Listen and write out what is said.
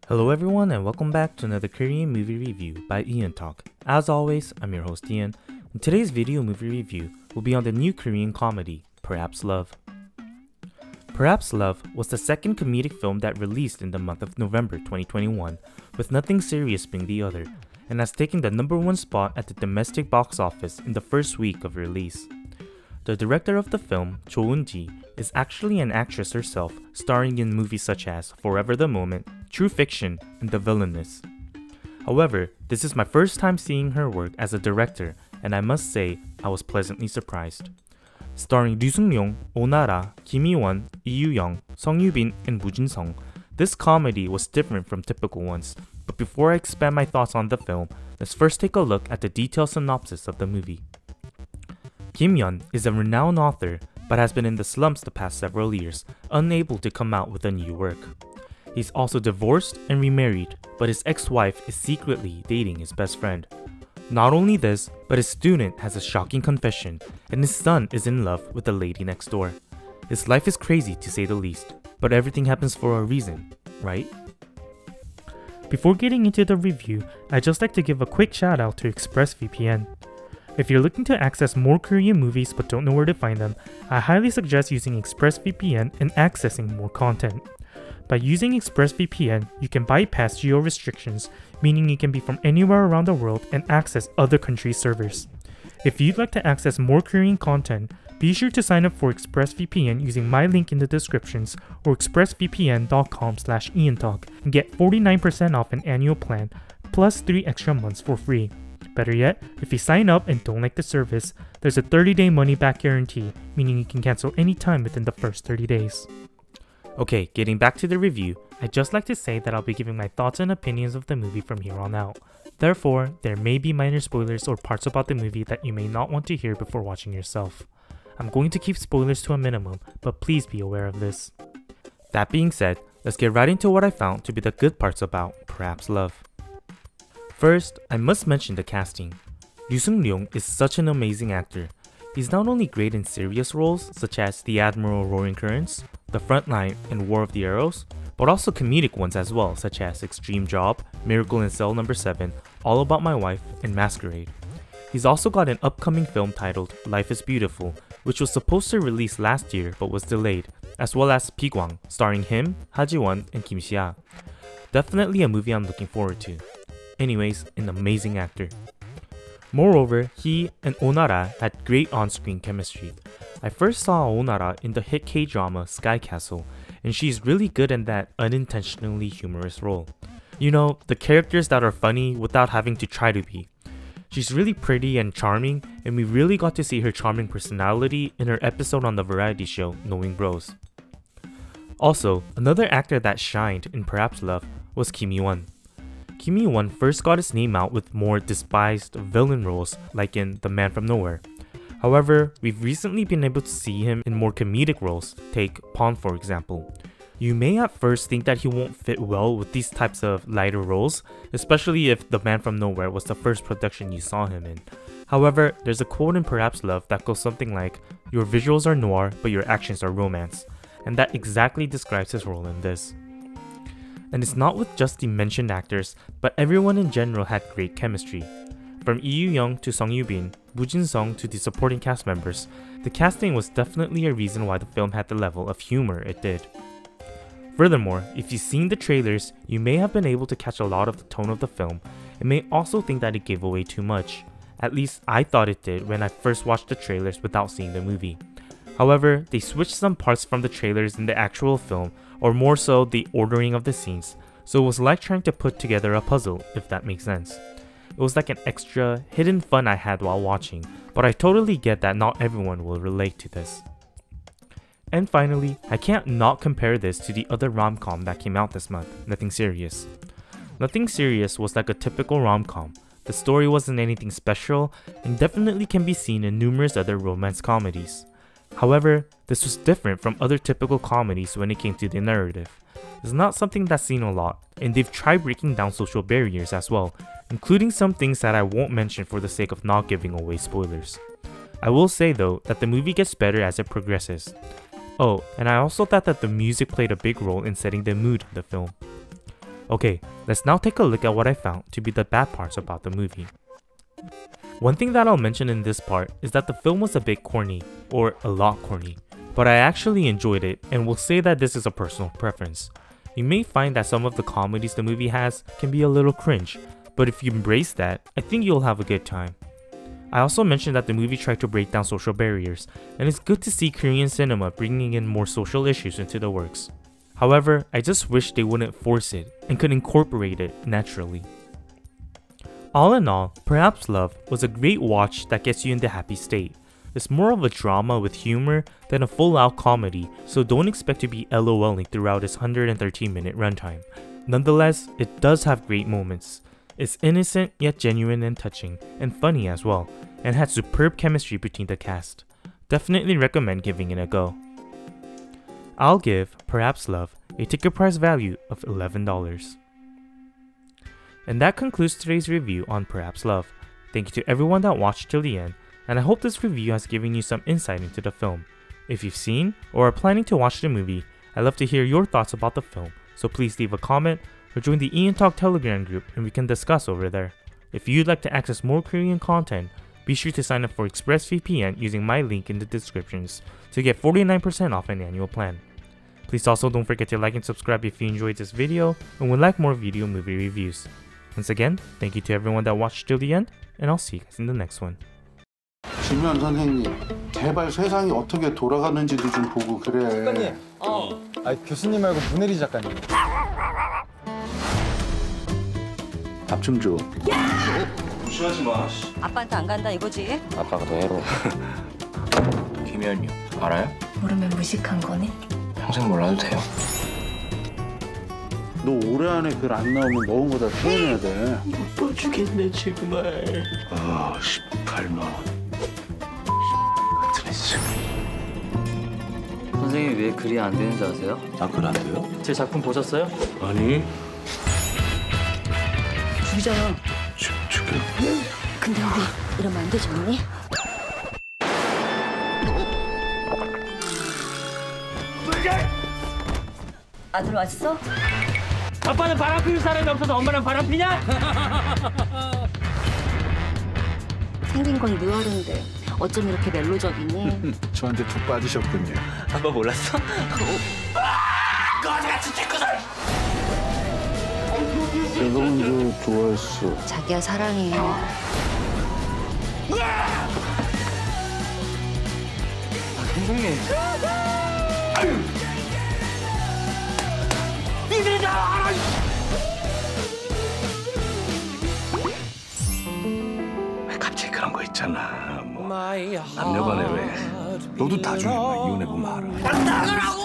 Hello everyone and welcome back to another Korean movie review by EonTalk. As always, I'm your host Ian, and today's video movie review will be on the new Korean comedy, Perhaps Love. Perhaps Love was the second comedic film that released in the month of November 2021, with Nothing Serious being the other, and has taken the #1 spot at the domestic box office in the first week of release. The director of the film, Cho Eun-ji, is actually an actress herself, starring in movies such as Forever the Moment, True Fiction, and The Villainess. However, this is my first time seeing her work as a director, and I must say, I was pleasantly surprised. Starring Ryong, Onara, Kim Hee-won, Lee Young, Sung Yoo-bin, and Woo Jin-sung, this comedy was different from typical ones, but before I expand my thoughts on the film, let's first take a look at the detailed synopsis of the movie. Kim Yeon is a renowned author, but has been in the slumps the past several years, unable to come out with a new work. He's also divorced and remarried, but his ex-wife is secretly dating his best friend. Not only this, but his student has a shocking confession, and his son is in love with the lady next door. His life is crazy to say the least, but everything happens for a reason, right? Before getting into the review, I'd just like to give a quick shout out to ExpressVPN. If you're looking to access more Korean movies but don't know where to find them, I highly suggest using ExpressVPN and accessing more content. By using ExpressVPN, you can bypass geo restrictions, meaning you can be from anywhere around the world and access other countries' servers. If you'd like to access more Korean content, be sure to sign up for ExpressVPN using my link in the descriptions or expressvpn.com/EonTalk and get 49% off an annual plan plus 3 extra months for free. Better yet, if you sign up and don't like the service, there's a 30-day money-back guarantee, meaning you can cancel anytime within the first 30 days. Okay, getting back to the review, I'd just like to say that I'll be giving my thoughts and opinions of the movie from here on out. Therefore, there may be minor spoilers or parts about the movie that you may not want to hear before watching yourself. I'm going to keep spoilers to a minimum, but please be aware of this. That being said, let's get right into what I found to be the good parts about Perhaps Love. First, I must mention the casting. Ryong is such an amazing actor. He's not only great in serious roles such as The Admiral Roaring Currents, The Front Line, and War of the Arrows, but also comedic ones as well such as Extreme Job, Miracle in Cell No. 7, All About My Wife, and Masquerade. He's also got an upcoming film titled Life is Beautiful, which was supposed to release last year but was delayed, as well as Pigwang, starring him, Ha Ji-won, and Kim Si-ah. Definitely a movie I'm looking forward to. Anyways, an amazing actor. Moreover, he and Onara had great on-screen chemistry. I first saw Onara in the hit K-drama Sky Castle, and she's really good in that unintentionally humorous role. You know, the characters that are funny without having to try to be. She's really pretty and charming, and we really got to see her charming personality in her episode on the variety show Knowing Bros. Also, another actor that shined in Perhaps Love was Kim Hee-won. Kim Hee-won first got his name out with more despised villain roles like in The Man from Nowhere. However, we've recently been able to see him in more comedic roles, take Pawn for example. You may at first think that he won't fit well with these types of lighter roles, especially if The Man from Nowhere was the first production you saw him in. However, there's a quote in Perhaps Love that goes something like, "Your visuals are noir, but your actions are romance," and that exactly describes his role in this. And it's not with just the mentioned actors, but everyone in general had great chemistry. From Lee Young to Sung Yoo-bin, Woo Jin-sung to the supporting cast members, the casting was definitely a reason why the film had the level of humor it did. Furthermore, if you've seen the trailers, you may have been able to catch a lot of the tone of the film, and may also think that it gave away too much. At least I thought it did when I first watched the trailers without seeing the movie. However, they switched some parts from the trailers in the actual film, or more so the ordering of the scenes, so it was like trying to put together a puzzle, if that makes sense. It was like an extra, hidden fun I had while watching, but I totally get that not everyone will relate to this. And finally, I can't not compare this to the other rom-com that came out this month, Nothing Serious. Nothing Serious was like a typical rom-com. The story wasn't anything special, and definitely can be seen in numerous other romance comedies. However, this was different from other typical comedies when it came to the narrative. It's not something that's seen a lot, and they've tried breaking down social barriers as well, including some things that I won't mention for the sake of not giving away spoilers. I will say though that the movie gets better as it progresses. Oh, and I also thought that the music played a big role in setting the mood of the film. Okay, let's now take a look at what I found to be the bad parts about the movie. One thing that I'll mention in this part is that the film was a bit corny, or a lot corny, but I actually enjoyed it and will say that this is a personal preference. You may find that some of the comedies the movie has can be a little cringe, but if you embrace that, I think you'll have a good time. I also mentioned that the movie tried to break down social barriers, and it's good to see Korean cinema bringing in more social issues into the works. However, I just wish they wouldn't force it and could incorporate it naturally. All in all, Perhaps Love was a great watch that gets you in the happy state. It's more of a drama with humor than a full-out comedy, so don't expect to be LOLing throughout its 113-minute runtime. Nonetheless, it does have great moments. It's innocent yet genuine and touching, and funny as well, and had superb chemistry between the cast. Definitely recommend giving it a go. I'll give Perhaps Love a ticket price value of $11. And that concludes today's review on Perhaps Love. Thank you to everyone that watched till the end, and I hope this review has given you some insight into the film. If you've seen or are planning to watch the movie, I'd love to hear your thoughts about the film, so please leave a comment or join the EonTalk Telegram group and we can discuss over there. If you'd like to access more Korean content, be sure to sign up for ExpressVPN using my link in the descriptions to get 49% off an annual plan. Please also don't forget to like and subscribe if you enjoyed this video and would like more video movie reviews. Once again, thank you to everyone that watched till the end, and I'll see you guys in the next one. 지면 선생님, 제발 세상이 어떻게 돌아가는지도 좀 보고 그래. 작가님, 교수님 말고 문혜리 작가님. 밥 좀 줘. 무시하지 마. 아빠한테 안 간다 이거지? 아빠가 더 해로. 김현유 알아요? 모르면 무식한 거네? 평생 몰라도 돼요. 너 올해 안에 글 안 나오면 먹은 거 다 토해내야 돼. 못 주겠네 정말. 18만 원. 선생님이 왜 글이 안 되는지 아세요? 나 글 안 돼요? 제 작품 보셨어요? 아니. 죽이잖아. 죽여. 근데 우리 이러면 안 되지 않니? 아들 왔어? 아빠는 바람 피울 사람이 없어서 엄마랑 바람 피냐? 생긴 건 느와르인데 어쩜 이렇게 멜로적이니? 저한테 푹 빠지셨군요. 아빠 몰랐어? 거지같이 짓고서. 내가 먼저 좋아했어. 자기야 사랑해. 선생님. 니들이 나 알아. 왜 갑자기 그런 거 있잖아. 뭐 남녀간에 왜? 너도 나중에 이혼해보면 알아. 나가라고.